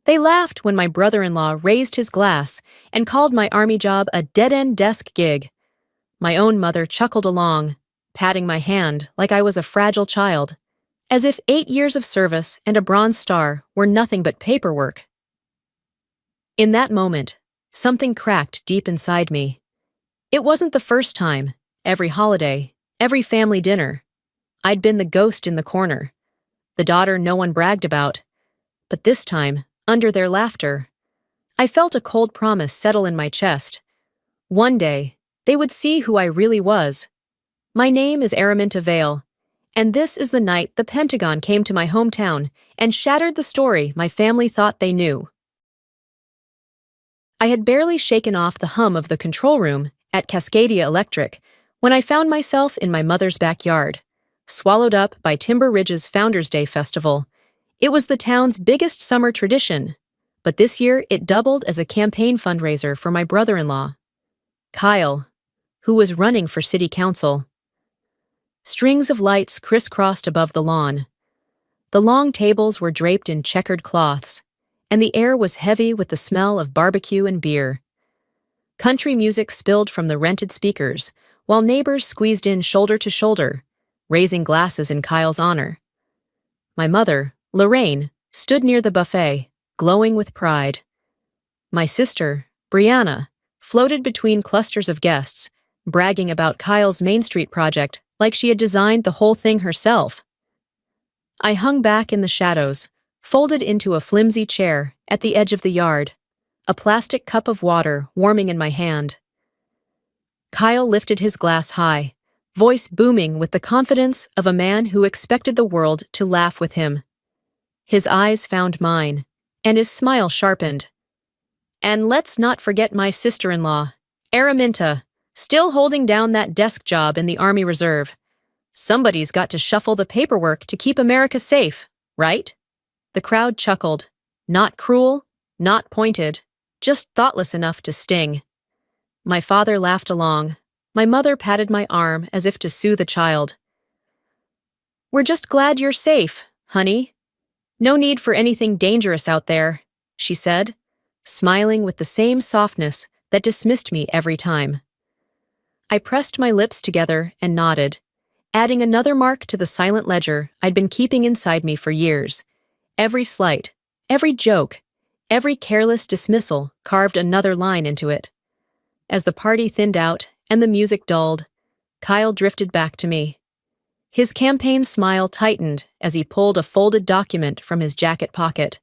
They laughed when my brother-in-law raised his glass and called my army job a dead-end desk gig. My own mother chuckled along, patting my hand like I was a fragile child, as if 8 years of service and a Bronze Star were nothing but paperwork. In that moment, something cracked deep inside me. It wasn't the first time, every holiday, every family dinner. I'd been the ghost in the corner, the daughter no one bragged about. But this time, under their laughter, I felt a cold promise settle in my chest. One day, they would see who I really was. My name is Araminta Vale, and this is the night the Pentagon came to my hometown and shattered the story my family thought they knew. I had barely shaken off the hum of the control room at Cascadia Electric when I found myself in my mother's backyard, swallowed up by Timber Ridge's Founders Day Festival. It was the town's biggest summer tradition, but this year it doubled as a campaign fundraiser for my brother-in-law, Kyle, who was running for city council. Strings of lights crisscrossed above the lawn. The long tables were draped in checkered cloths, and the air was heavy with the smell of barbecue and beer. Country music spilled from the rented speakers, while neighbors squeezed in shoulder to shoulder, raising glasses in Kyle's honor. My mother, Lorraine, stood near the buffet, glowing with pride. My sister, Brianna, floated between clusters of guests, bragging about Kyle's Main Street project like she had designed the whole thing herself. I hung back in the shadows, folded into a flimsy chair at the edge of the yard, a plastic cup of water warming in my hand. Kyle lifted his glass high, voice booming with the confidence of a man who expected the world to laugh with him. His eyes found mine, and his smile sharpened. And let's not forget my sister-in-law, Araminta, still holding down that desk job in the Army Reserve. Somebody's got to shuffle the paperwork to keep America safe, right? The crowd chuckled, not cruel, not pointed, just thoughtless enough to sting. My father laughed along. My mother patted my arm as if to soothe a child. We're just glad you're safe, honey. No need for anything dangerous out there, she said, smiling with the same softness that dismissed me every time. I pressed my lips together and nodded, adding another mark to the silent ledger I'd been keeping inside me for years. Every slight, every joke, every careless dismissal carved another line into it. As the party thinned out and the music dulled, Kyle drifted back to me. His campaign smile tightened as he pulled a folded document from his jacket pocket.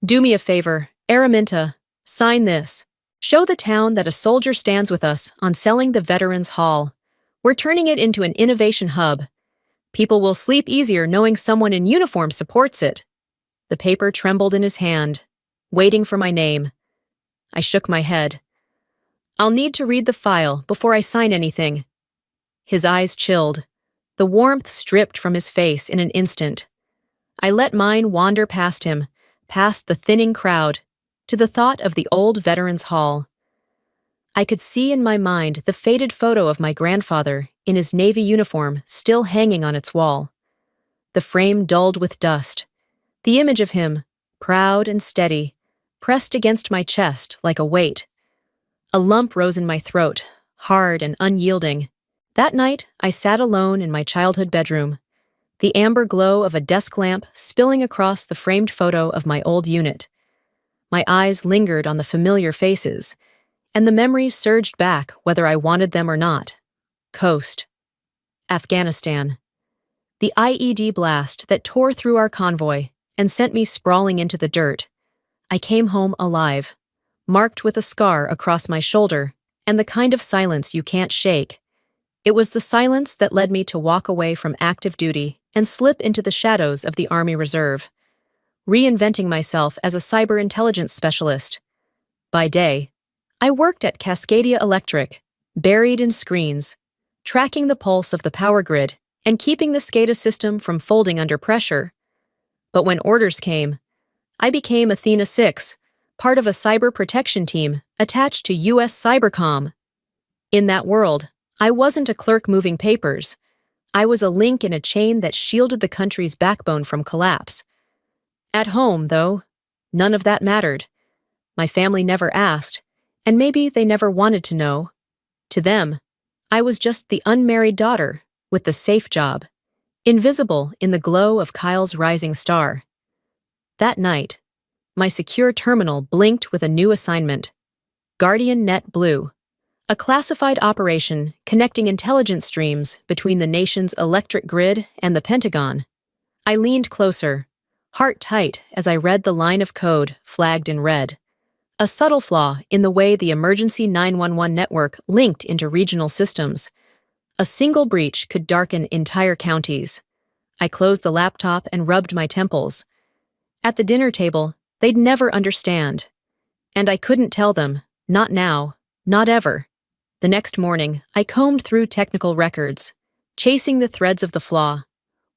Do me a favor, Araminta, sign this. Show the town that a soldier stands with us on selling the Veterans Hall. We're turning it into an innovation hub. People will sleep easier knowing someone in uniform supports it. The paper trembled in his hand, waiting for my name. I shook my head. I'll need to read the file before I sign anything. His eyes chilled. The warmth stripped from his face in an instant. I let mine wander past him, past the thinning crowd, to the thought of the old Veterans Hall. I could see in my mind the faded photo of my grandfather in his Navy uniform still hanging on its wall. The frame dulled with dust. The image of him, proud and steady, pressed against my chest like a weight. A lump rose in my throat, hard and unyielding. That night, I sat alone in my childhood bedroom, the amber glow of a desk lamp spilling across the framed photo of my old unit. My eyes lingered on the familiar faces, and the memories surged back whether I wanted them or not. Coast. Afghanistan. The IED blast that tore through our convoy and sent me sprawling into the dirt. I came home alive, marked with a scar across my shoulder and the kind of silence you can't shake. It was the silence that led me to walk away from active duty and slip into the shadows of the Army Reserve, reinventing myself as a cyber intelligence specialist. By day, I worked at Cascadia Electric, buried in screens, tracking the pulse of the power grid and keeping the SCADA system from folding under pressure. But when orders came, I became Athena 6, part of a cyber protection team attached to U.S. Cybercom. In that world, I wasn't a clerk moving papers. I was a link in a chain that shielded the country's backbone from collapse. At home, though, None of that mattered. My family never asked, and maybe they never wanted to know. To them, I was just the unmarried daughter with the safe job, invisible in the glow of Kyle's rising star. That night, my secure terminal blinked with a new assignment: Guardian Net Blue, a classified operation connecting intelligence streams between the nation's electric grid and the Pentagon. I leaned closer, heart tight as I read the line of code flagged in red, a subtle flaw in the way the emergency 911 network linked into regional systems. A single breach could darken entire counties. I closed the laptop and rubbed my temples. At the dinner table, they'd never understand. And I couldn't tell them, not now, not ever. The next morning, I combed through technical records, chasing the threads of the flaw.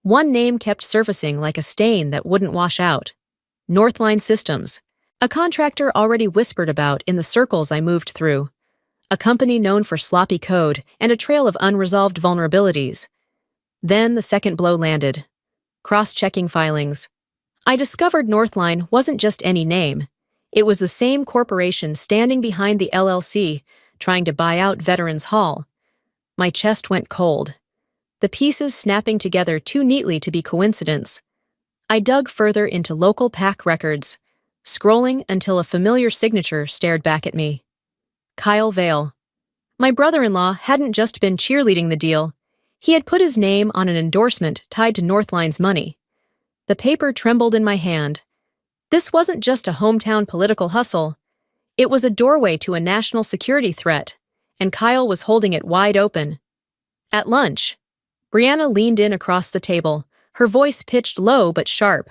One name kept surfacing like a stain that wouldn't wash out: Northline Systems, a contractor already whispered about in the circles I moved through, a company known for sloppy code and a trail of unresolved vulnerabilities. Then the second blow landed. Cross-checking filings. I discovered Northline wasn't just any name. It was the same corporation standing behind the LLC, trying to buy out Veterans Hall. My chest went cold, the pieces snapping together too neatly to be coincidence. I dug further into local PAC records, scrolling until a familiar signature stared back at me. Kyle Vale. My brother-in-law hadn't just been cheerleading the deal. He had put his name on an endorsement tied to Northline's money. The paper trembled in my hand. This wasn't just a hometown political hustle. It was a doorway to a national security threat, and Kyle was holding it wide open. At lunch, Brianna leaned in across the table, her voice pitched low but sharp.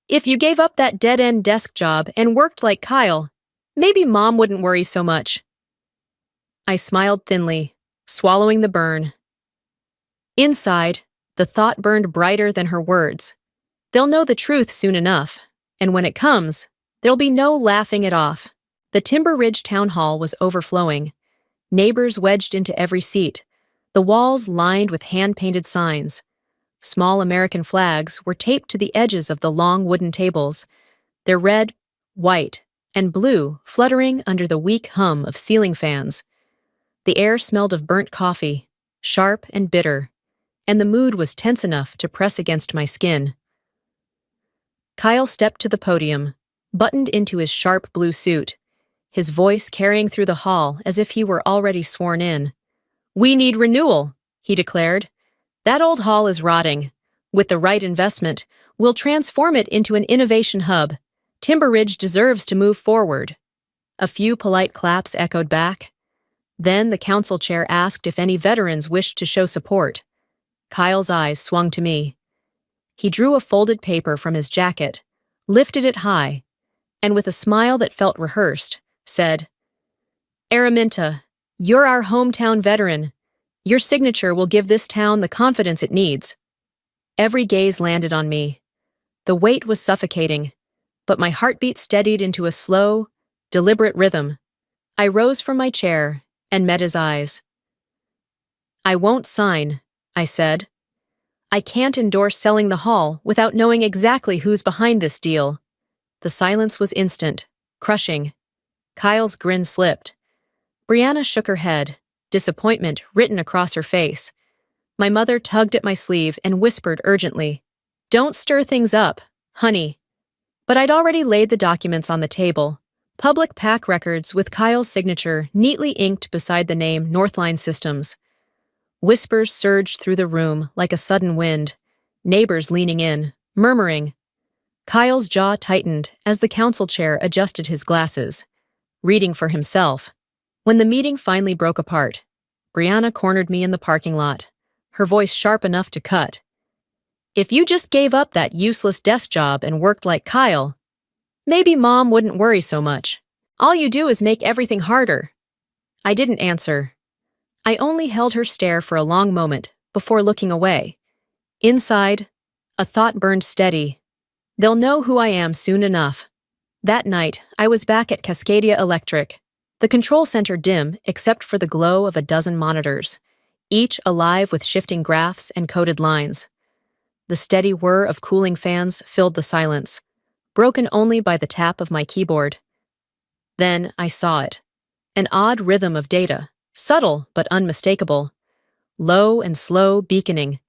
If you gave up that dead-end desk job and worked like Kyle, maybe Mom wouldn't worry so much. I smiled thinly, swallowing the burn. Inside, the thought burned brighter than her words. They'll know the truth soon enough, and when it comes, there'll be no laughing it off. The Timber Ridge Town Hall was overflowing. Neighbors wedged into every seat, the walls lined with hand-painted signs. Small American flags were taped to the edges of the long wooden tables, their red, white, and blue fluttering under the weak hum of ceiling fans. The air smelled of burnt coffee, sharp and bitter, and the mood was tense enough to press against my skin. Kyle stepped to the podium, buttoned into his sharp blue suit, his voice carrying through the hall as if he were already sworn in. "We need renewal," he declared. "That old hall is rotting. With the right investment, we'll transform it into an innovation hub. Timber Ridge deserves to move forward." A few polite claps echoed back. Then the council chair asked if any veterans wished to show support. Kyle's eyes swung to me. He drew a folded paper from his jacket, lifted it high, and with a smile that felt rehearsed, said, "Araminta, you're our hometown veteran. Your signature will give this town the confidence it needs." Every gaze landed on me. The weight was suffocating, but my heartbeat steadied into a slow, deliberate rhythm. I rose from my chair and met his eyes. "I won't sign," I said. "I can't endorse selling the hall without knowing exactly who's behind this deal." The silence was instant, crushing. Kyle's grin slipped. Brianna shook her head, disappointment written across her face. My mother tugged at my sleeve and whispered urgently, "Don't stir things up, honey." But I'd already laid the documents on the table, public PAC records with Kyle's signature neatly inked beside the name Northline Systems. Whispers surged through the room like a sudden wind, neighbors leaning in, murmuring. Kyle's jaw tightened as the council chair adjusted his glasses, reading for himself. When the meeting finally broke apart, Brianna cornered me in the parking lot, her voice sharp enough to cut. "If you just gave up that useless desk job and worked like Kyle, maybe Mom wouldn't worry so much. All you do is make everything harder." I didn't answer. I only held her stare for a long moment before looking away. Inside, a thought burned steady. They'll know who I am soon enough. That night, I was back at Cascadia Electric, the control center dim except for the glow of a dozen monitors, each alive with shifting graphs and coded lines. The steady whir of cooling fans filled the silence, broken only by the tap of my keyboard. Then I saw it. An odd rhythm of data, subtle but unmistakable. Low and slow beaconing.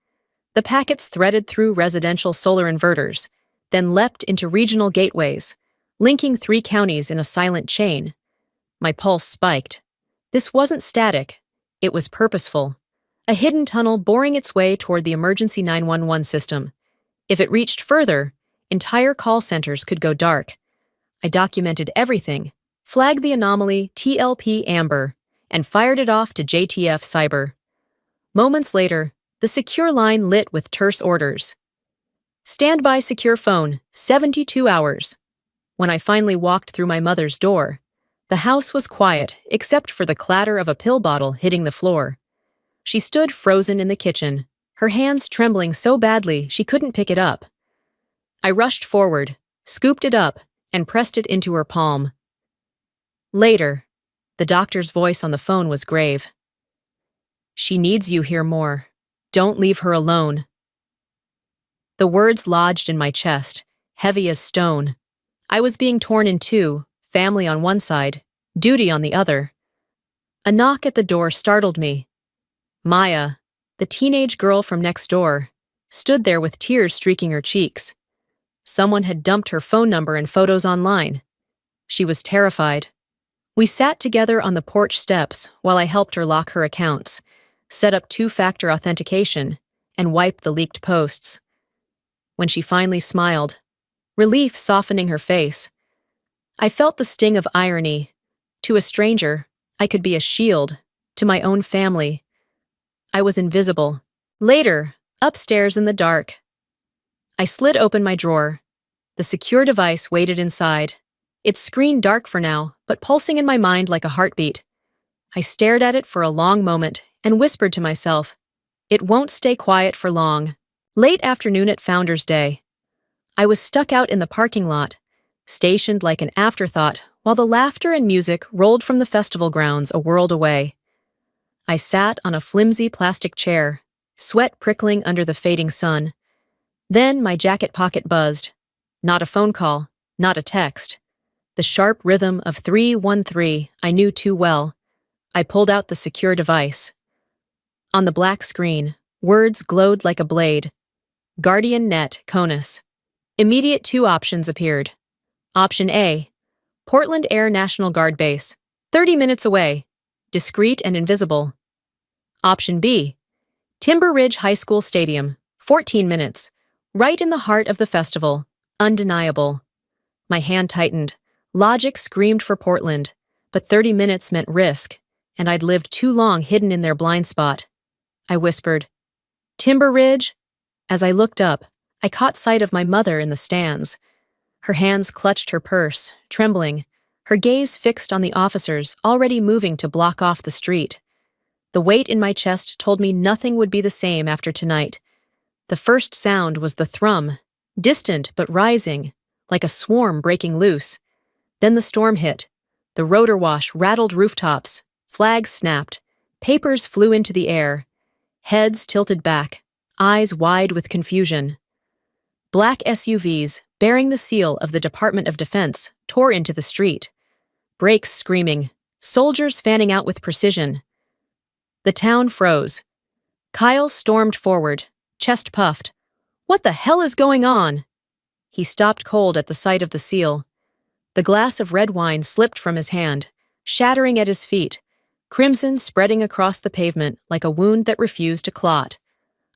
The packets threaded through residential solar inverters, then leapt into regional gateways, linking 3 counties in a silent chain. My pulse spiked. This wasn't static. It was purposeful. A hidden tunnel boring its way toward the emergency 911 system. If it reached further, entire call centers could go dark. I documented everything, flagged the anomaly TLP Amber, and fired it off to JTF Cyber. Moments later, the secure line lit with terse orders. Standby secure phone, 72 hours. When I finally walked through my mother's door, the house was quiet except for the clatter of a pill bottle hitting the floor. She stood frozen in the kitchen, her hands trembling so badly she couldn't pick it up. I rushed forward, scooped it up, and pressed it into her palm. Later, the doctor's voice on the phone was grave. "She needs you here more. Don't leave her alone." The words lodged in my chest, heavy as stone. I was being torn in two, family on one side, duty on the other. A knock at the door startled me. Maya, the teenage girl from next door, stood there with tears streaking her cheeks. Someone had dumped her phone number and photos online. She was terrified. We sat together on the porch steps while I helped her lock her accounts, set up 2-factor authentication, and wipe the leaked posts. When she finally smiled, relief softening her face, I felt the sting of irony. To a stranger, I could be a shield. To my own family, I was invisible. Later, upstairs in the dark, I slid open my drawer. The secure device waited inside, its screen dark for now, but pulsing in my mind like a heartbeat. I stared at it for a long moment and whispered to myself, "It won't stay quiet for long." Late afternoon at Founders Day. I was stuck out in the parking lot, stationed like an afterthought while the laughter and music rolled from the festival grounds a world away. I sat on a flimsy plastic chair, sweat prickling under the fading sun. Then my jacket pocket buzzed. Not a phone call, not a text. The sharp rhythm of 313 I knew too well. I pulled out the secure device. On the black screen, words glowed like a blade. Guardian Net, CONUS. Immediate 2 options appeared. Option A, Portland Air National Guard Base, 30 minutes away, discreet and invisible. Option B, Timber Ridge High School Stadium, 14 minutes, right in the heart of the festival, undeniable. My hand tightened. Logic screamed for Portland, but 30 minutes meant risk, and I'd lived too long hidden in their blind spot. I whispered, "Timber Ridge?" As I looked up, I caught sight of my mother in the stands. Her hands clutched her purse, trembling, her gaze fixed on the officers already moving to block off the street. The weight in my chest told me nothing would be the same after tonight. The first sound was the thrum, distant but rising, like a swarm breaking loose. Then the storm hit. The rotor wash rattled rooftops, flags snapped, papers flew into the air, heads tilted back, eyes wide with confusion. Black SUVs, bearing the seal of the Department of Defense, tore into the street. Brakes screaming, soldiers fanning out with precision. The town froze. Kyle stormed forward, chest puffed. "What the hell is going on?" He stopped cold at the sight of the seal. The glass of red wine slipped from his hand, shattering at his feet, crimson spreading across the pavement like a wound that refused to clot.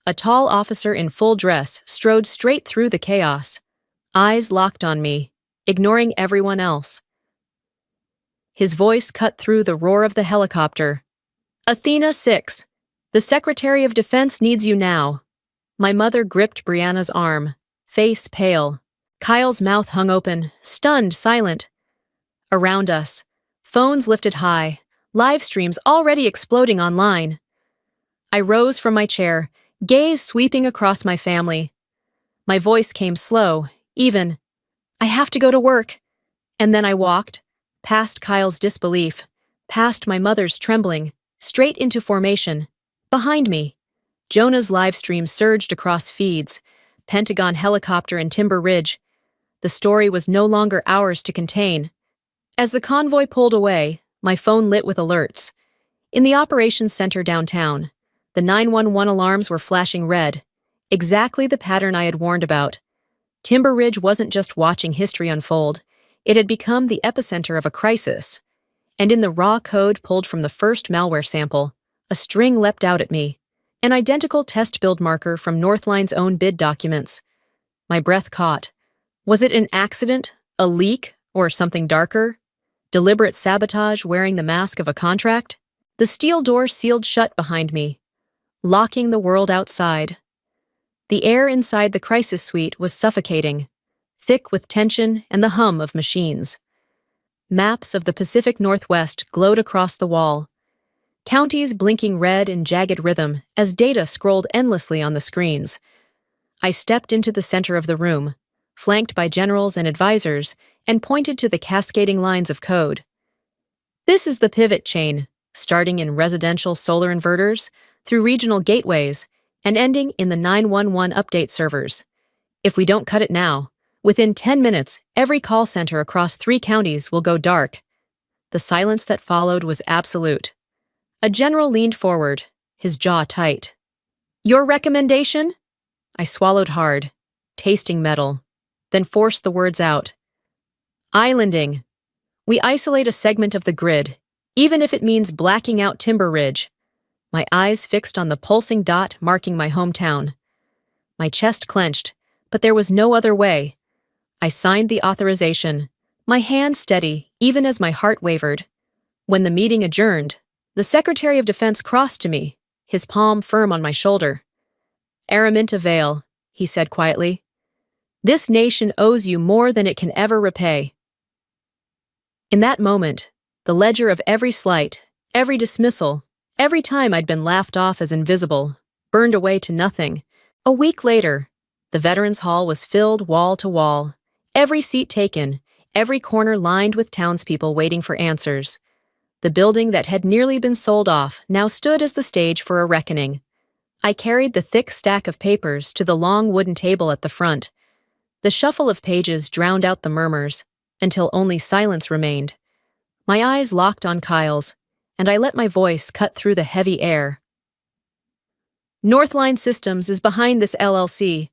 A tall officer in full dress strode straight through the chaos, eyes locked on me, ignoring everyone else. His voice cut through the roar of the helicopter. "Athena 6, the Secretary of Defense needs you now." My mother gripped Brianna's arm, face pale. Kyle's mouth hung open, stunned, silent. Around us, phones lifted high, live streams already exploding online. I rose from my chair, gaze sweeping across my family. My voice came slow, even. "I have to go to work." And then I walked, past Kyle's disbelief, past my mother's trembling, straight into formation. Behind me, Jonah's live stream surged across feeds, Pentagon helicopter and Timber Ridge. The story was no longer ours to contain. As the convoy pulled away, my phone lit with alerts. In the operations center downtown, the 911 alarms were flashing red, exactly the pattern I had warned about. Timber Ridge wasn't just watching history unfold, it had become the epicenter of a crisis. And in the raw code pulled from the first malware sample, a string leapt out at me, an identical test build marker from Northline's own bid documents. My breath caught. Was it an accident, a leak, or something darker? Deliberate sabotage wearing the mask of a contract? The steel door sealed shut behind me, locking the world outside. The air inside the crisis suite was suffocating, thick with tension and the hum of machines. Maps of the Pacific Northwest glowed across the wall, counties blinking red in jagged rhythm as data scrolled endlessly on the screens. I stepped into the center of the room, flanked by generals and advisors, and pointed to the cascading lines of code. This is the pivot chain, starting in residential solar inverters, through regional gateways, and ending in the 911 update servers. If we don't cut it now, within 10 minutes, every call center across 3 counties will go dark. The silence that followed was absolute. A general leaned forward, his jaw tight. Your recommendation? I swallowed hard, tasting metal, then forced the words out. Islanding. We isolate a segment of the grid, even if it means blacking out Timber Ridge. My eyes fixed on the pulsing dot marking my hometown. My chest clenched, but there was no other way. I signed the authorization, my hand steady even as my heart wavered. When the meeting adjourned, the Secretary of Defense crossed to me, his palm firm on my shoulder. Araminta Vale, he said quietly. This nation owes you more than it can ever repay. In that moment, the ledger of every slight, every dismissal, every time I'd been laughed off as invisible, burned away to nothing. A week later, the Veterans Hall was filled wall to wall, every seat taken, every corner lined with townspeople waiting for answers. The building that had nearly been sold off now stood as the stage for a reckoning. I carried the thick stack of papers to the long wooden table at the front. The shuffle of pages drowned out the murmurs, until only silence remained. My eyes locked on Kyle's, and I let my voice cut through the heavy air. Northline Systems is behind this LLC.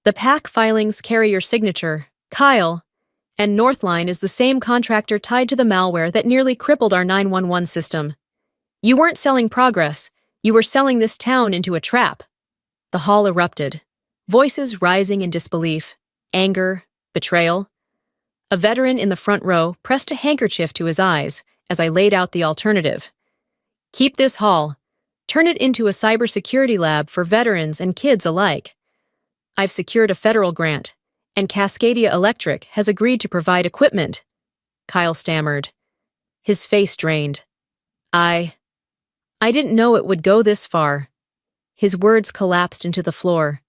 The PAC filings carry your signature, Kyle, and Northline is the same contractor tied to the malware that nearly crippled our 911 system. You weren't selling progress, you were selling this town into a trap. The hall erupted, voices rising in disbelief, anger, betrayal. A veteran in the front row pressed a handkerchief to his eyes as I laid out the alternative. Keep this hall. Turn it into a cybersecurity lab for veterans and kids alike. I've secured a federal grant, and Cascadia Electric has agreed to provide equipment. Kyle stammered. His face drained. I didn't know it would go this far. His words collapsed into the floor.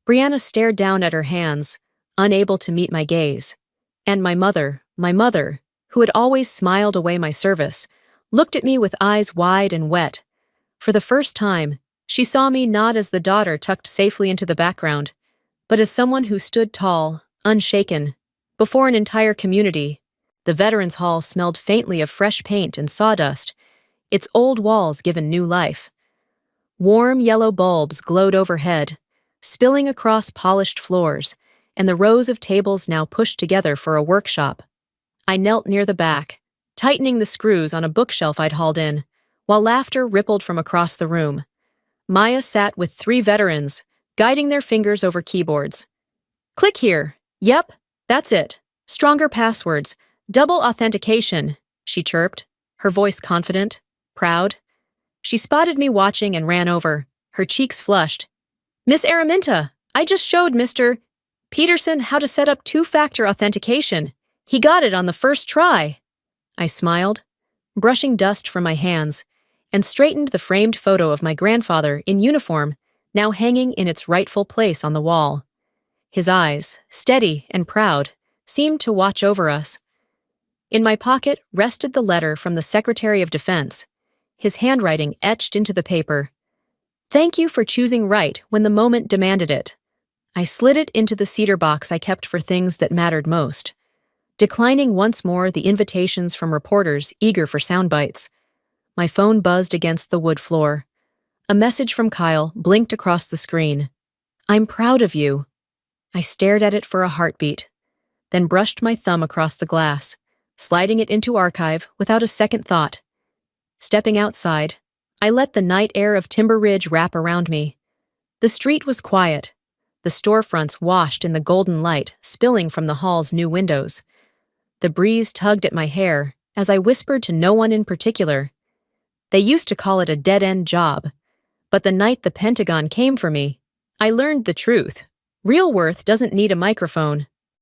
Brianna stared down at her hands, unable to meet my gaze. And my mother, who had always smiled away my service, looked at me with eyes wide and wet. For the first time, she saw me not as the daughter tucked safely into the background, but as someone who stood tall, unshaken, before an entire community. The Veterans Hall smelled faintly of fresh paint and sawdust, its old walls given new life. Warm yellow bulbs glowed overhead, spilling across polished floors, and the rows of tables now pushed together for a workshop. I knelt near the back, tightening the screws on a bookshelf I'd hauled in, while laughter rippled from across the room. Maya sat with 3 veterans, guiding their fingers over keyboards. Click here. Yep, that's it. Stronger passwords. Double authentication, she chirped, her voice confident, proud. She spotted me watching and ran over, her cheeks flushed. Miss Araminta, I just showed Mr. Peterson how to set up 2-factor authentication. He got it on the first try. I smiled, brushing dust from my hands, and straightened the framed photo of my grandfather in uniform, now hanging in its rightful place on the wall. His eyes, steady and proud, seemed to watch over us. In my pocket rested the letter from the Secretary of Defense, his handwriting etched into the paper. Thank you for choosing right when the moment demanded it. I slid it into the cedar box I kept for things that mattered most, declining once more the invitations from reporters eager for sound bites. My phone buzzed against the wood floor. A message from Kyle blinked across the screen. "I'm proud of you." I stared at it for a heartbeat, then brushed my thumb across the glass, sliding it into archive without a second thought. Stepping outside, I let the night air of Timber Ridge wrap around me. The street was quiet, the storefronts washed in the golden light spilling from the hall's new windows. The breeze tugged at my hair as I whispered to no one in particular. They used to call it a dead-end job, but the night the Pentagon came for me, I learned the truth. Real worth doesn't need a microphone.